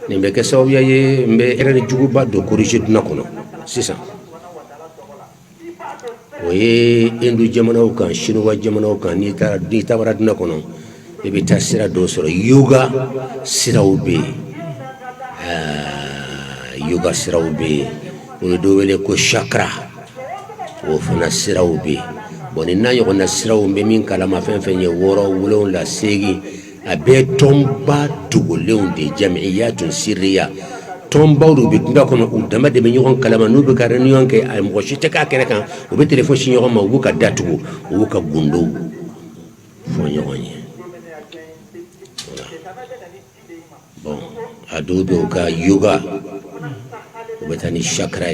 nimbe ke sababu ye mbe erani juguba do corriger duna kono sisa oye endu jamanaw kan chinois jamanaw kan ni tabara duna kono e be tasira do soro yoga sirawbe yoga sirawbe o do wele ko chakra o fana sirawbe boni na yo na sirawbe min kala ma fen fen ye woro wulon la segi abe tomba dugolew de jam'iyatun sirriya tomba do be dunda kono o dama de be nyon kala ma no be ka reunion ke ay mo shite ka kene kan o be telephone shi nyon ma o ka datugo o ka gundo fo nyon bon adobe o ka yoga o be tani chakra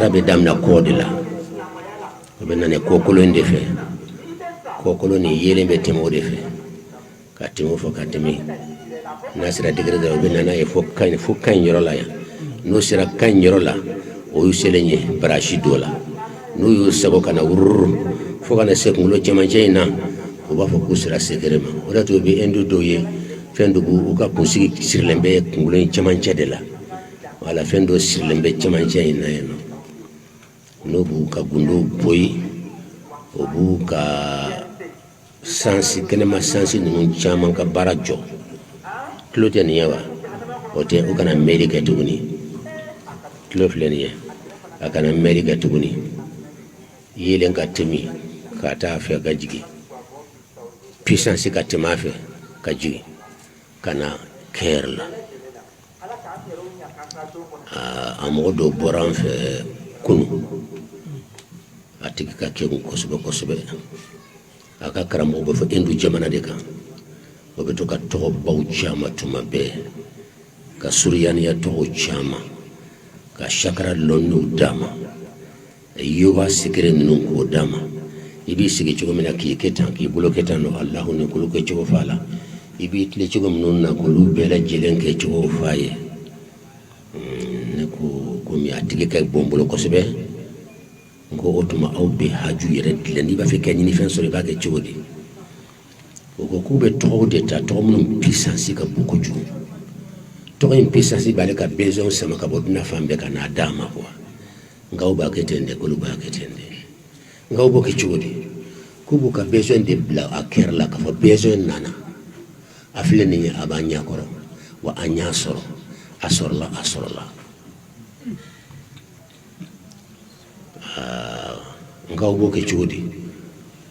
be damna kodila o be nane kokolo ndefe kokolo ni yele be temo defe katimo fo katimi nasira digre da be nana e fo kan yorola ya no sira kan yorola o yuselenye brashi dola no yu sabo kana wurr fo kana sekunlo chemajeina o ba fo kusira sekerema o da to be endo doye fendugu uka kusigi sirlembe kungulo chemanje de la wala fendo sirlembe chemanje ina yeno no bu ka gundo boy o bu ka sansi kenema sansi nun chaman ka barajo klote ni yawa ote o kana america tuguni klofle ni akana america tuguni yele nga temi ka ta fe ga jigi puissance ka temafe ka jigi kana kerla amodo boran fe kunu atiki ka kegu kosobe aka karamo be fo endu jamana de kan o be to ka to baw chama tuma be ka suryani ya to chama ka shakara lonu dama yoba sikire nun ko dama ibi sigi chugo mena ki ketan ki bloketan no allah ni kulu ke chugo fala ibi tle chugo nun na kulu bela jelen ke chugo faye ne ko mi atiki ka bombolo kosobe ngo otuma awbe haju yere dilendi ba fe kany ni fen so ba ke chodi o ko kube to de ta to mun puissance ka boko ju to en puissance ba le ka besoin sama ka boduna fambe kana dama kwa ngaw ba ke tende ko lu ba ke tende ngaw bo ke chodi kubu ka besoin de bla akerla ka fa besoin nana afle ni abanya koro wa anya soro asorla ngaw bo ke chodi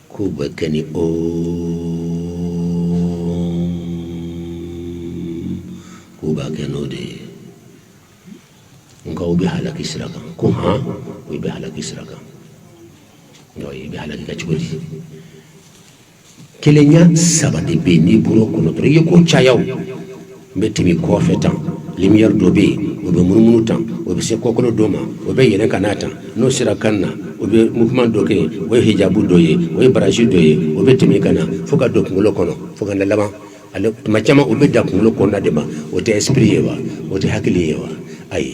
ko ba kani o ko ba kano de ngaw bi halaki siraka ko ha ko bi halaki siraka no bi halaki ka chodi kelenya sabade be ni buro ko no re ko chayaw metimi ko fetan lumière dobe obe murmunu tan obe se kokolo doma obe yene kanata no sira kanna obe mouvement doke o hijabu doye o baraji doye obe temi kana foka do ngulo kono foka ndalama ale machama obe da ngulo kono dema o te esprit yewa o te hakili yewa ay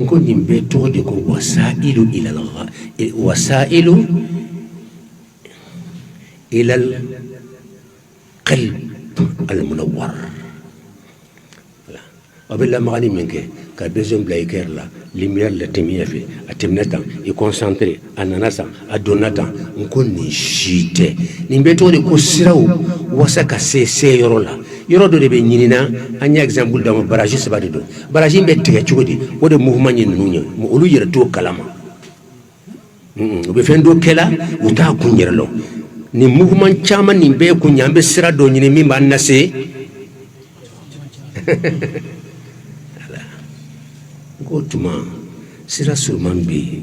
ngo nimbe to de ko wasailu ila Allah wasailu ila al-qalb al-munawwar abella magani minke ka besoin blaiker la lumière la temia fe atemnata e concentré ananasa adonata nkoni shite nimbeto de ko siraw wasaka se yorola yoro do de be nyinina anya example da baraji sabadi do baraji be tege chugodi wode mouvement nyi nunya mo olu yere to kalama be fendo kela uta kunyerlo ni mouvement chama nimbe kunyambe sira do nyine mimba nase ko tuma sira surman bi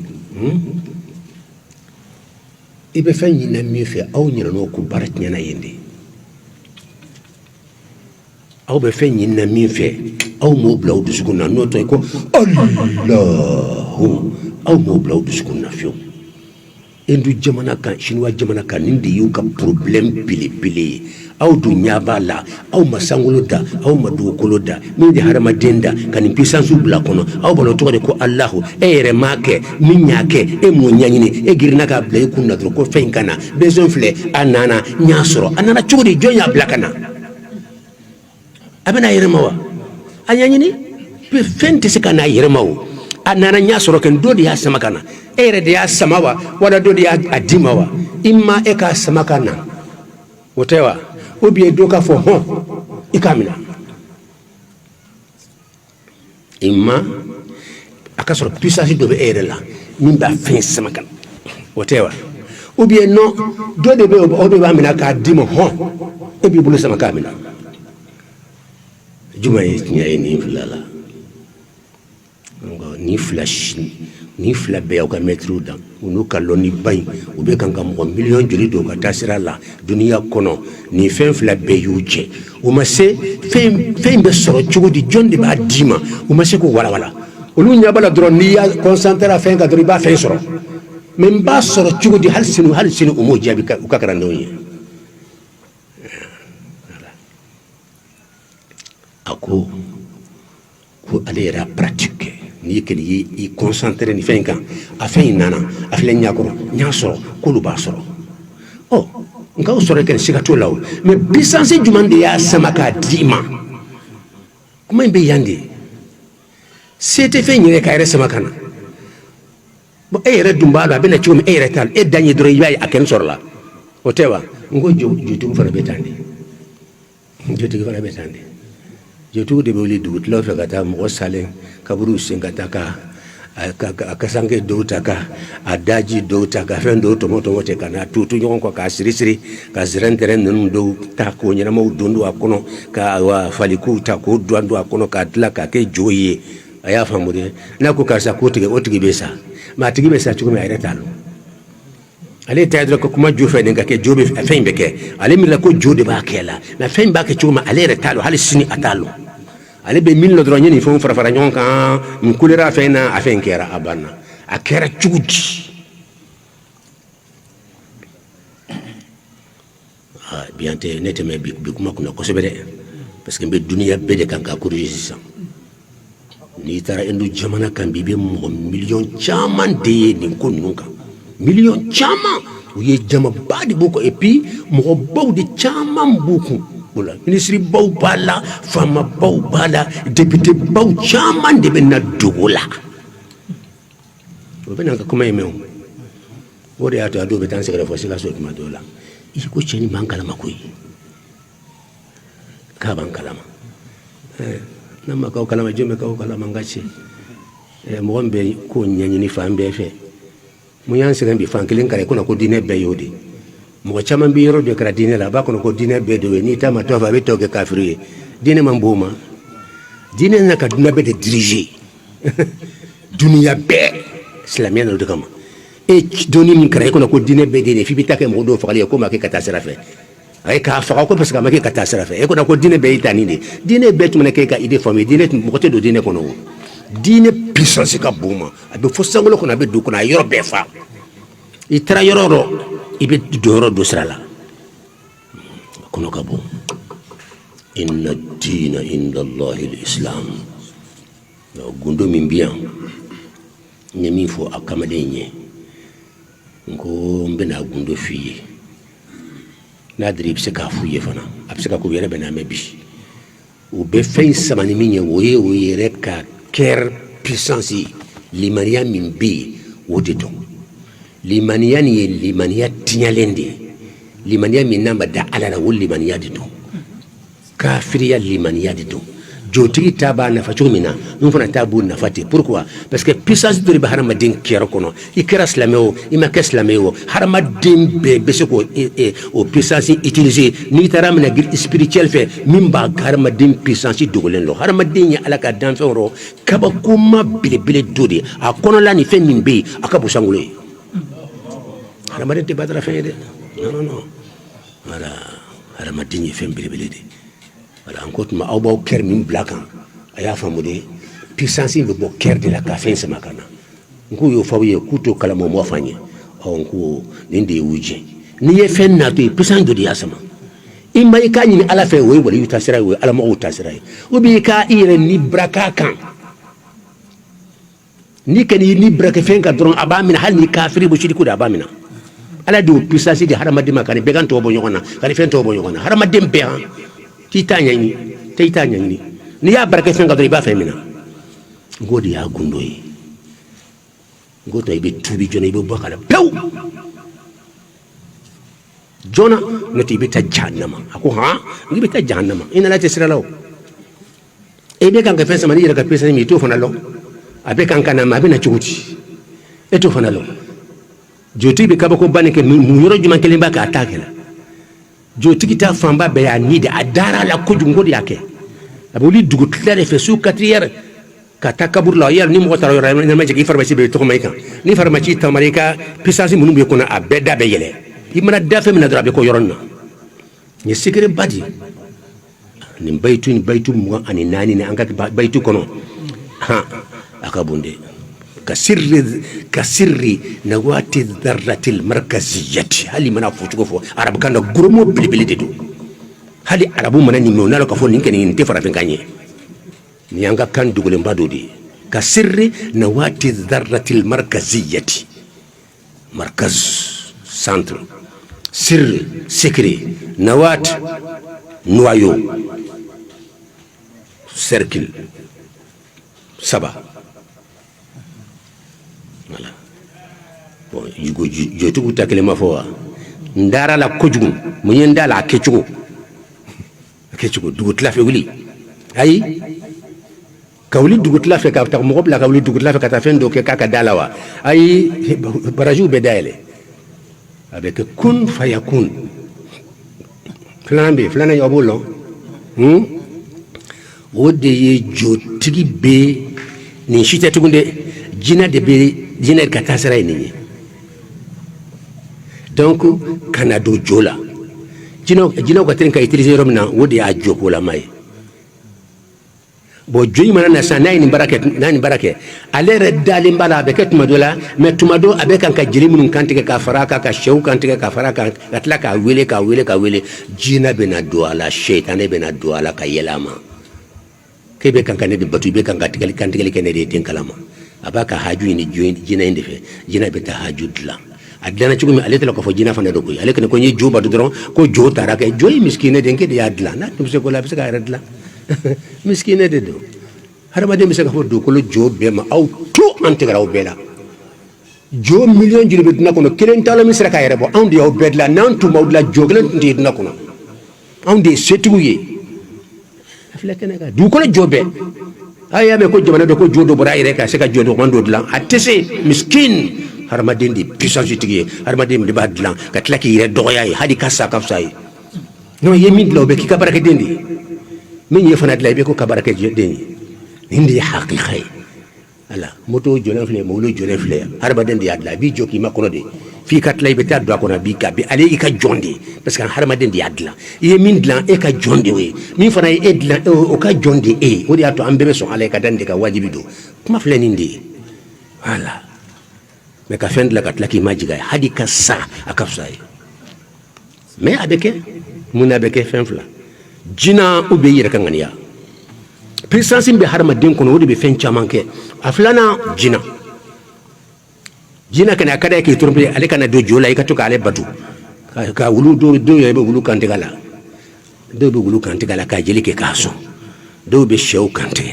ibe fa nyina mi fe aw nyina no ko barat nyana yende aw be fa nyina mi fe aw mo blaw du sukuna no to ko Allahu aw mo blaw du sukuna fi endu jamana kan chinois jamana kan nindi yu ka problème pili aw dunya bala aw masangolo da aw madukolo da min di harama denda kan puissance bla kono aw bolo to de ko Allah e remake min nyake e mo nyanyini e girna ka bla kunna dro ko fen kana besoin fle anana nyasoro anana chudi jonya bla kana abena yirmawa anyanyini pe fenti sikana yirmawo anana nya soro ken dodi ya samakana ere de ya samawa wala dodi ya adimawa imma e ka samakana wotewa obi doka fo ho ikamina imma akasoro puissance do be ere la nimba fin samakana wotewa obi no dodi be obi ba mina ka dimo ho ebi bulu samakamina juma yi ni fulala ni flash ni fla be o ka metru da unu ka loni bay o be kan mo million joli do ka tasira la dunia kono ni fen fla be yuje o ma se fen be soro chugo di jonde ba dima o ma se ko wala wala o lu nya bala dron ni ya concentre fen ka dri ba fen soro men ba soro chugo di halsinu o mo jabi ka ka karando yi ako ko alera pratique ni ken yi concentrer ni fenka afin nana afle nyakoro nyasoro ko lu basoro oh nga usoro ken sikato lawo mais bisansi jumande ya samaka dima kuma imbe yandi c'était fait ni ka resa makana bo ere dumbalo bena chumi ere tal e danye dro yayi aken sorla o tewa ngo jotu fara betande jotu fara betande jotu de boli dut lo fa kata mo salen kaburu singata ka akasange do taka adaji do taka fendo to moto wote kana tutu nyon ko ka sirisiri ka zirendere nun do ta ko nyina mo dundu akono ka wa faliku ta ko dundu akono ka dla ka ke joye aya famude na ko karsa ko tige otige besa ma tige besa chukumi ayre talo ale tayadra ko kuma jofe ne ke jobe fen beke ale mi la ko jode ba kela na fen ba ke chukuma ale re talo hal sini atalo ale be min lo drone ni fon fara nyon kan mi kulera fena afen kera abana akera chugudi biante nete me bi kuma kuna ko sebede parce que be dunia be de kan ka kurisi ni tara endu jamana kan bibe mo million chaman de ni ko nunka million chaman uye jama badi boko et puis mo baw de chaman boko wala ministre baw bala fama baw bala député baw chaman de benna dogola o benanga kuma yemeo wori ato ado betan sekere fo sila so ma dola iko cheni mankala makoyi ka bankala ma nama ka kalama jome ka kalama ngachi mo gombe ko nyanyi ni fambe fe mo yanse gambi fankelen kare kuna ko dine be yodi mo chama bi yoro de kra dine la ba ko dine be de ni tama to va beto ke kafiri dine mambuma dine na ka dina be de diriger dunia be islamien no de kama e doni min kare kuna ko dine be de fi bitake mo do fakali ko ma ke katasira fe ay ka fa ko parce que ma ke katasira fe e ko na ko dine be itani de dine be tumne ke ka ide famille dine mo te do dine ko no dine puissance ka buma abe fo sangolo ko na be do ko na yoro be fa itara yoro ibe doro do sala kono ka bo inna dina inda Allah al-islam gundo min biyan nyami fo akamade nye ngo mbena gundo fiye na drib se ka fuye fana abse ka ko yere bena mebi o be fay samani minye woye rek ka ker puissance limania mimbi wodeto limania ni limania tinyalende limania minamba da alala wol limania dito kafiriya limania dito jotigi taba na fachumina nfana tabu na fati pourquoi parce que puissance de bahara madin kero kono ikra slameo imaka slameo harama dimbe beseko o puissance utiliser ni taramna gil spirituel fait mimba harama dim puissance dogolen lo harama dinya alaka danfero kaba kuma bilebile dodi a kono la ni fe mimbe akabu sangule harama de badra fe de non voilà harama dinya fe bilebile de voilà encore ma awbaw ker min blakan aya famude puissance be bo ker de la café sama kana nku yo fawiye kuto kala mo fanye o nku ninde wuje ni ye fen na to puissance de ya sama imba ikani ni ala fe we wala yutasira we ala mo utasira ubi ka ire ni braka kan ni kani ni braka fen ka dron abamina hal ni kafiri bo shiriku da abamina ala do puissance de harama de makane be kan to bo nyona kan fen to bo nyona harama de be titanya ni tayta nyani ni ya baraka fen gadori ba femina ngodi ya gundoyi ngoto ibe tubi jona ibe bakala pew jona noti ibe ta jahannama ako ha ibe ta jahannama ina la tesira law ebe kan ka fen sama ni ira ka pesa mi to fana lo abe kan kana ma be na chuguti e to fana lo joti be kabako banike mu yoro juma kelen ba ka atakela joti kita famba be ya ni de adara la ko ngodi yake abuli dugu tlare fe su 4 ka takabur la yar ni mo taro yara na ma jigi farmaci be to mai kan ni farmaci tamarika pisasi munum be kuna abeda be yele imana dafe mina dra be ko yoronna ni sikire badi ni baytu mu ani nani ne anga baytu kono ha akabunde kasirri nawati dharratil markaziyati hali mana futugo fo arab kanda gurumo bilibili de do hali arabu mana ni nonalo ka fo ni ken ni te fara fenganye ni anga kan dugule mbado di kasirri nawati dharratil markaziyati markaz centre sirri secret nawat noyau cercle saba voilà bon yugo jotugu takele ma fo ndara la kojugu munyen dala kechugo dugut la fe wuli ay kawli dugut la fe ka ta mo bla kawli dugut la fe ka ta fen do ke kaka dalawa ay baraju be dale avec kun fayakun flambe flana yobolo wode ye jotigi be ni shite tugunde jina de be jina ka tasara ni donc kanado jola jina ko tren ka utiliser romna wode a joko la may bo joyi mana na sanay ni barake alere dali mbala be ket madola mais tumado abe kan ka jiri mun kantike ka faraka ka shew kantike ka faraka atla ka wele jina be na do ala shaytan be na do ala ka yelama kebe kan kan de batu be kan ka tigali kantike ke ne de tin kalama abaka haju ni jina inde fe jina be ta haju dla adana chugumi alete la ko fo jina fana do ko aleke ne ko ni juba do dron ko jo taraka joyi miskine de ke de adla na tum se ko la be ka adla miskine de do harama de misaka fo do ko lo jobe ma aw to antigra o bela jo million jiri be dina kono kelen tala misra ka yere bo andi o bedla nan tu mawdla jogle ndi dina kono andi setuye aflakene ka du ko lo jobe aya be ko jomana be ko jodo bora ire ka se ka jodo mando dlan atese miskin harama de ndi puissance tigi harama de ndi badlan ka tlaki ire doya hadi kasa kafsai no yemin lo be ki ka baraka dendi min yefana dlay be ko ka baraka dendi hindi haqiqai ala moto jolen fle mawlo jolen fle harba den di adla bi joki makono de fi kat lay be ta do ko na bi ka bi ale ika jonde parce que harma den di adla e min dlan e ka jonde we min fana e dlan o ka jonde e o di ato ambebe so ale ka dande ka wajibi do kuma fle nindi ala me ka fend la kat la ki majiga hadi ka sa akafsai me abeke muna beke fenfla jina ube yira kan ganiya puissance be harma den kono wodi be fen chamanke aflana jina kana kada ke turbe ale kana do jola ka to ka ale batu ka wulu do ye be wulu kan tegala do be wulu kan tegala ka jeli ke kaso do be shew kan te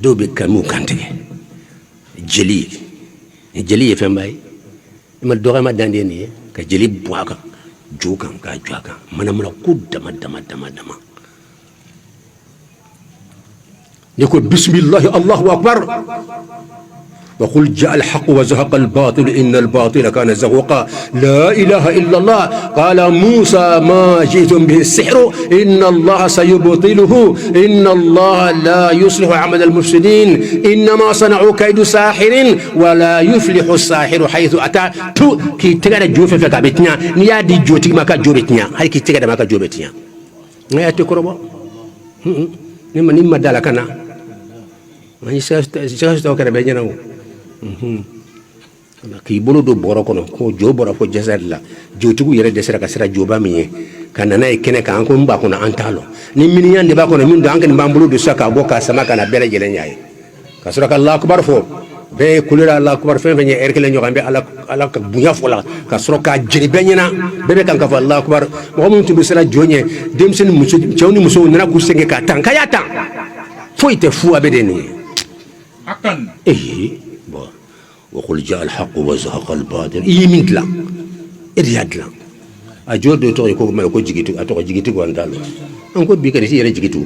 do be kamu kan te jeli ye fembay ma do ma dande ni ka jeli boaka jokan ka joaka manamula kudama dama يقول بسم الله الله أكبر وقل جاء الحق وزهق الباطل إن الباطل كان زهوقا لا إله إلا الله قال موسى ما جئتم به السحر إن الله سيبطله إن الله لا يصلح عمل المفسدين إنما صنعوا كيد ساحر ولا يفلح الساحر حيث أتى تو كي تجد جوف في كابتنا نيا دي جوتي ما كجوبتنا هاي كي تجد ما كجوبتنا نيا تكربو نما دالكنا ani sa sto kare be nyana ki bolo do boro kono ko jo boro fo jasalla jotugu yere desera kasira joba mi kana na kene ka anko mba kono antalo ni miniyan de ba kono min do angani mbambulu do saka boka sama kana bere jele nyaay kasura ka allah akbar fo be kulira Allah akbar fe fenye erkele nyogambe ala ka bunya fola ka soro ka jiri benyana bebe kan ka fa Allah akbar mo mun tumbe sala jonye demsen muso chawni muso nana ku senge ka tan kaya tan fo ite fu abedeni akan bo wa qul jaa al haqq wa zahaqa al batil yimintla ediyadla a jodo to ko ma ko jigitu ato jigitu ko andal an ko bi kadi yere jigitu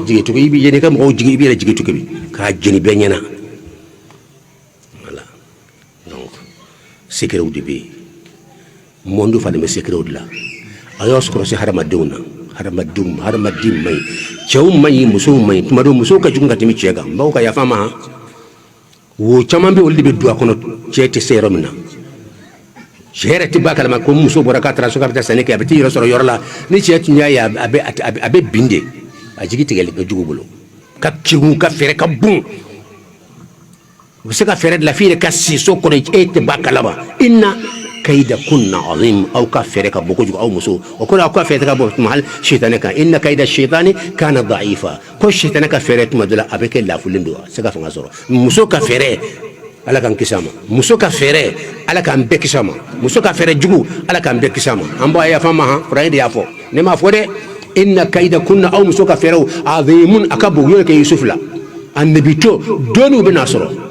jigitu ko ibi yene kam ko jigi bi yere jigitu ko bi ka jeni benyana voilà donc secret de bi mondo fa de secret de la ayo skoro si harama dewna harama dim mai chaw mai muso mai tumado muso ka junga timi chega mbaw ka ya fama wo chamambe oldi be duwa kono chete seromna shere tiba kala ko muso bora ka tra so ka sane ke abiti yoro yorla ni chete nya ya abe binde ajigi tigel ga jugubulo ka kigu ka fere ka bun wose ka fere de la fille ka si so ko ete bakala ba inna كيد كنا عظيم أو كافر كبوكوج أو مسو وكل أو كافر كبوك محل شيطانك إن كيد الشيطان كان ضعيفا كل شيطان كافر مدلا أبيك لا فلندوا سكاف نصر مسو كافر على كان كسامة مسو كافر على كان بكسامة مسو كافر جبو على كان بكسامة أم بقى يا فما فرعين يافو نما فوده إن كيد كنا أو مسو كافر عظيم أكبو يوك يوسف لا النبي تو دونو بناصره